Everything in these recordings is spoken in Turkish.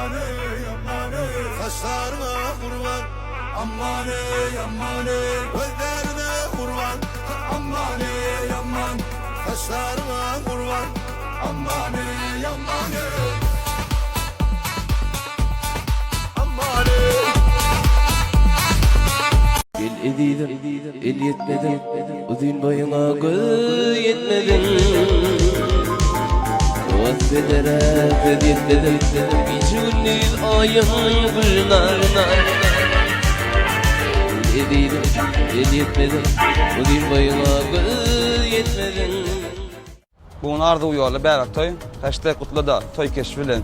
aman ey aman ey. Saçlarına kurban, aman ey aman ey. Gözlerine kurban, aman ey aman. Saçlarına kurban, aman ey aman ey. Aman ey. El ediydim, el yetmedim, uzun boyuna göz yetmedim. Oğaz bedere göz yetmedim, gücünlüz ayım gülnarına. El ediydim, el yetmedim, uzun boyuna göz yetmedim. Bugün ardı uyarlı bärak toy, taşta kutladı, toy keşfilen.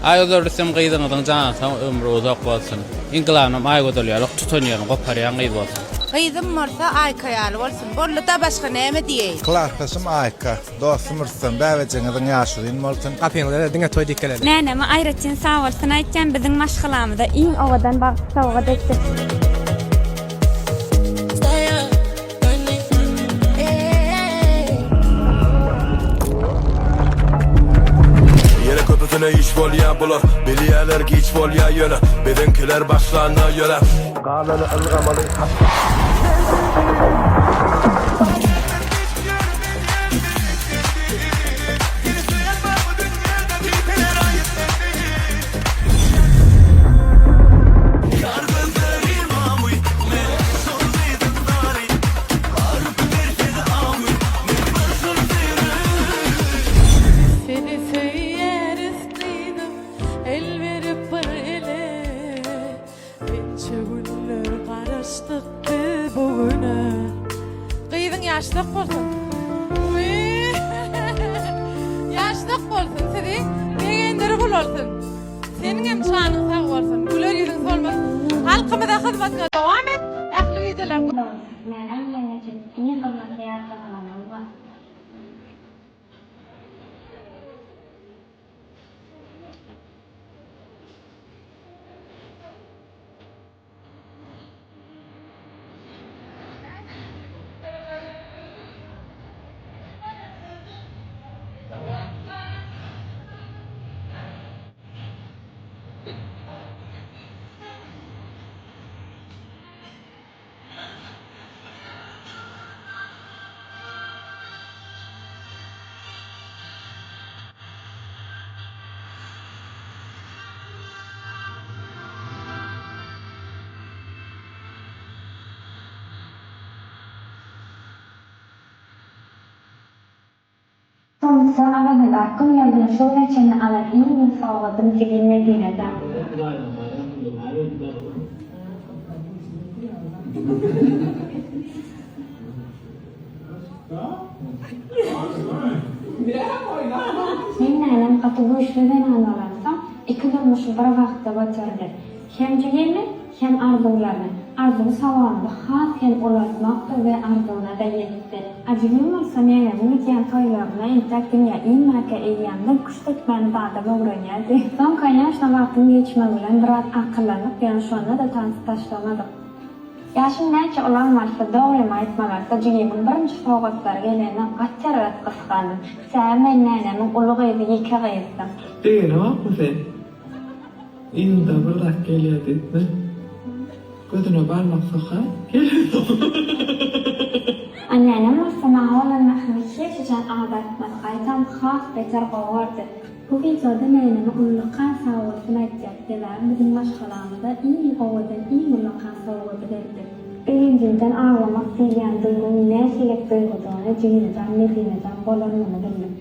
Aýgördürsem gyýdyňyň janasyň ömrü uzak bolsun. İnqilanam aýgödülýär, tutanýar, goparýan gyýdy bolsun. Gyýdym morsa aýkaýaly bolsun. Bolly da başga näme diýeýin? Klartaşım Ayka, dostum Rüstem, bäweçiňiziň ýaşylyň bolsun. Kapyňyzda diňe toý dikkeler. Näme aýratjyn sag bolsun aýtjan biziň maşgylamyzda iň owadan bagty sowga dekdi. Köpütüne iş bolya bular, biliyeler ki iç bolya yöne. Benimkiler başlarına yöne. Kanını ılgamalı. Gyýdyň ýaşlyk bolsun. Ýaşlyk bolsun seni. Gegenderi bul olsun. Seniň hem şanyň sag bolsun. Güler ýüzüň solmasyn. Halkymyza hyzmatga dowam et. Ähli ýydylar. Näme ýene-de iň bolmaly ýaşlygyny var. Son aradan akıl yerden sonra çene alan iyi bir sağladım çekilme dinledi. Senin ailem katı bu işlerden anlarsam iki durmuş bir vakti batırdı. Hem cüyemi hem arzularını. Arzumu savundu. Has hem ulaşmaktı ve arzuna da yetti. Acılım olsa mene minikyan toylarına entek dünya iyi marka eğyandım. Kuştuk beni dağda boğranyardı. Son kaynaşla vaktim geçme bilen biraz akıllanıp yan şu anda da tansı taşlamadım. Yaşım näçe olanmaşsa doğru aytmamakda cüyemin birinci soğukları gelene qaçarat qısqandım. Sen men nänemin uluq edi yeke qeýsdim. Degene bakma sen. İnda bırak gelýärdi etme. Gözüne barmak sokar. Anneannem olsa olan mahmiyet için adatmaz. Aytam xas beter qovardı. Bu videoda nenemi uluqan sağolsun aytjak. Bizim maşgalamyzda iň owadan iň uluqan sağoldy berdi. Birincinden ağlamak diýen duygum näçelik duygudygyny jüýümden nepineden bolanmagy bildim.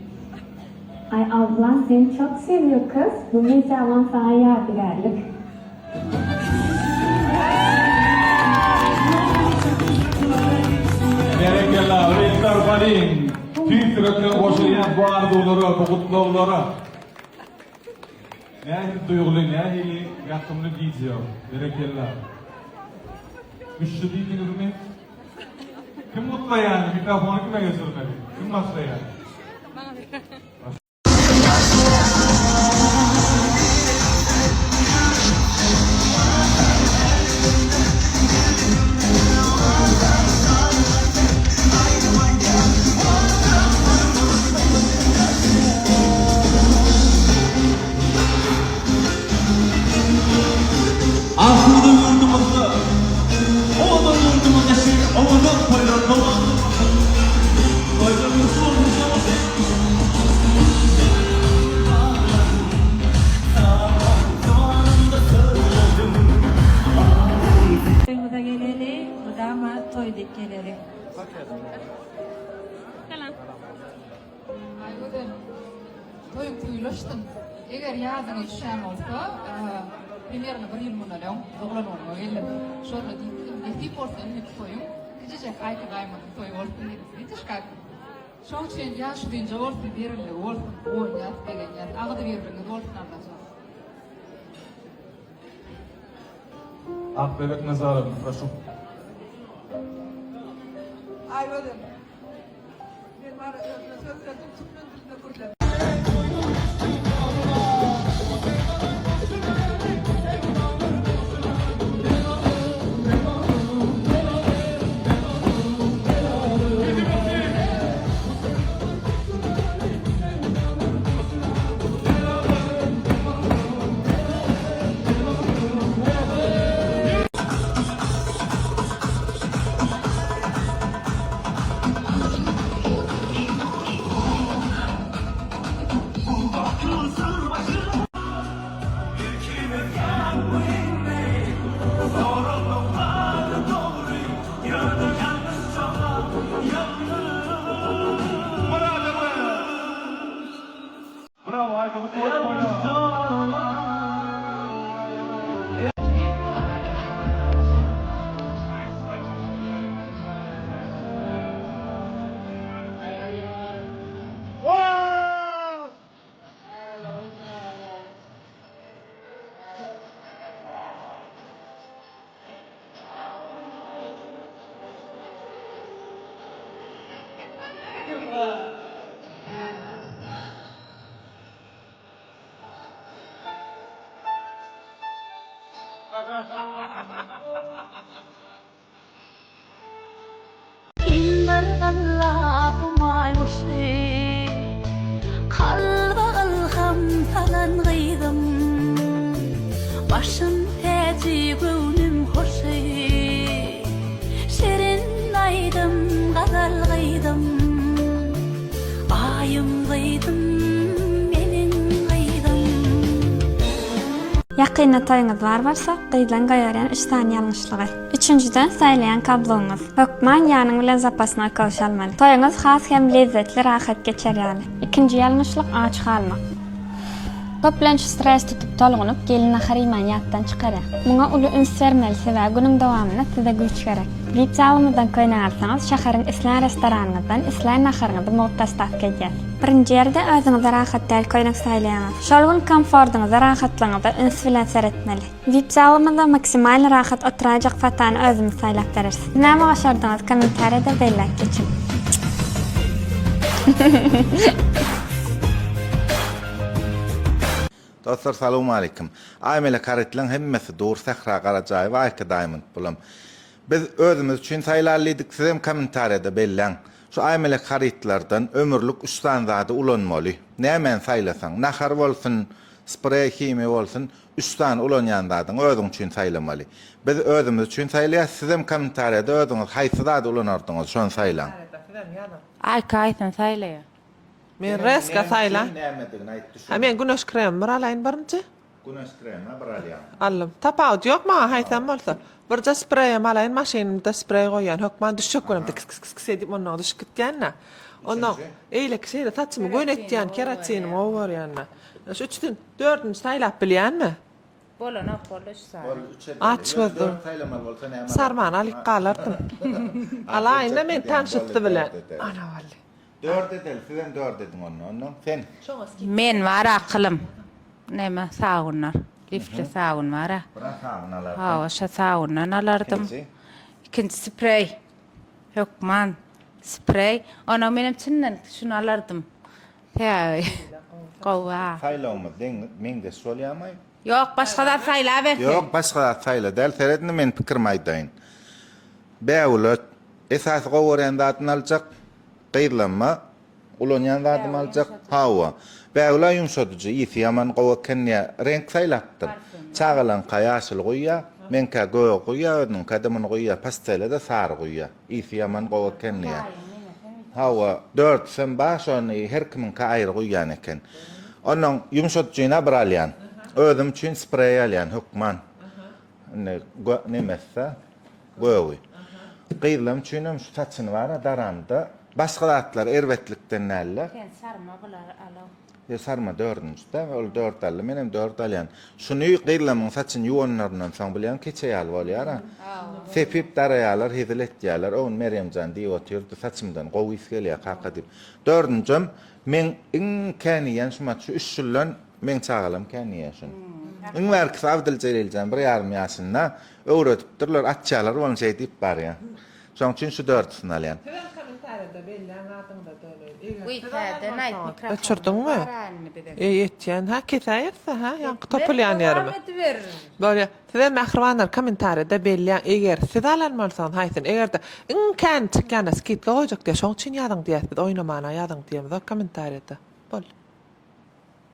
Ay ablan seni çok seviyor kız. Bu videodan sana yadigarlyk. Berekeler, renkler barin. Tüytürükle koşuyan bu arzuları, bu kutluları. Ne duygulu, ne yakımlı diyeceğim. Berekeler. Güçlü değildiniz mi? Kim mutlu yani? Mikrofonu kime götürmeli? Kim mutlu yani? uylaşdym. Eger ýazyňy düşen bolsa, primärne 1 ýyl mundan doglanmagy geldim. Şoňa diýdim, "Eti bolsa indi toýum, gijek aýka gaýmagy toý bolsun" diýdim. Ýetişkak. Şoň üçin ýaş diýince bolsun berildi, bolsun, oýnat degen ýat, agdy berildi, bolsun anlaşy. Akbebek Nazarovna, прошу. Aýwadym. Men bana söz verdim, türkmen diline gürlep. Bravo, harika bir tuvalet oynadı. Başım teci gönlüm hoşy şerin aydım gadal gıydım ayım gıydım menin gıydım. Ýakyna toýuňyz bar bolsa, gyýlan gaýaryan 3 tane ýalňyşlygy. Üçüncüden saýlayan kabloňyz. Hökman ýanyň bilen zapasyna kawşalmaly. Toýuňyz has hem lezzetli rahat geçerýäli. Ikinji ýalňyşlyk aç kalmak. Köplenç stres tutup tolgunup gelin ahariman ýatdan çykarar. Muňa uly üns bermelisi we günüň dowamyna size güç gerek. Bip zalymyzdan köýnärsäňiz, şäheriň islan restoranynyzdan islan naharyňyzy mowtastat gelýär. Birinji ýerde özüňize rahat däl köýnek saýlaýaňyz. Şol gün komfortuňyzy, rahatlygyňyzy üns bilen seretmeli. Bip zalymyzda maksimal rahat oturajak fatany özüňiz saýlap berersiz. Näme başardyňyz kommentarda belläp geçin. Dostlar salamu aleyküm. Aymele karetlen hemmesi doğru Sahra Karacaev Ayka Diamond bulam. Biz özümüz için saylarlıydık sizem komentarda bellen. Şu aymele karetlerden ömürlük üstanzada ulanmalı. Nemen saylasan, nahar olsun, sprey kimi olsun, üstan ulanyandadan özün için saylamalı. Biz özümüz için saylayas sizem komentarda özünüz haysızada ulanardınız şon saylan. Ayka aytan saýlaýar. Men reska sayla. Men güneş kremi bir alayn birinci. Güneş kremi bir alayn. Allym. Tapawut ýokma, haýsam bolsa. Birje sprey alayn maşynymda sprey goýan, hökman düşük görüm kıs kıs kıs edip onu düşük gitýänne. Ondan eýlek şeýle taçmy göýnetýän keratçynym ower ýanna. Şu 3-den 4-nji saýlap bilýänmi? Bolana boluş saýla. Açmadım. Sarman alyp galardım. Alaýynda men tanşytdy bilen. Ana walli. 4 edel, sizem 4 edin ondan. Sen? Men var akılım. Näme saunlar. Liftle saun var. Bırak sağınalar. Ha, oşa saundan alardım. İkinci sprey. Hökman sprey. Ona benim çinden şunu alardım. Hey. Gowa. Saylamız men de söyleyemay. Yok, başga da sayla bersin. Yok, başga da sayla. Del seredini men pikir maýdaýyn. Bäwlet esas gowarendatyn aljak. Qeýlanma, ulanyan zadım aljak hawa. Bäwla ýumşatyjy, ýeti ýaman gowa kenýä renk saýlapdyr. Çağalan ýaşyl goýýa, menkä göw goýýa, onuň kadamyny goýýa, pastelede sary goýýa. Ýeti ýaman gowa kenýä. Hawa 4 sen baş ony her kimin ka aýry goýýan eken. Onuň ýumşatyjyna bir alýan. Özüm üçin sprey alýan hökman. Nemesse göwi. Qeýlam üçin şu saçyny bara darandy. Başga zatlar erwetlikden näle? Sen sarma bular alo. sarma 4-nji-de ol 4 ally menem 4 alýan. Şuny gyrlamyň saçyn yuwanlaryndan soň bilýän keçe ýaly bolýar. Sepip daraýalar, heziletýärler. Oň Meryemjan diýip oturdy saçymdan gowy isgelýär haqqa dip. 4-njim men iň käniýän şumat şu 3 ýyldan men çagalam käniýäşin. Iň wärki Abdul Celiljan 1,5 ýaşynda öwretipdirler, atçalar onu şey diýip barýar. Şoň üçin şu 4-sini alýan. Öçürdün mü? Yetýän ha ketäýärse ha ýanky topulýan ýerimi. Böyle size mähribanlar kommentarda belli eger siz alanmalsan haýsyn egerde iňkän çykýan skit goýjak diýe şoň üçin ýadyň diýäsiz oýnamana ýadyň diýemiz o kommentarda. Bol.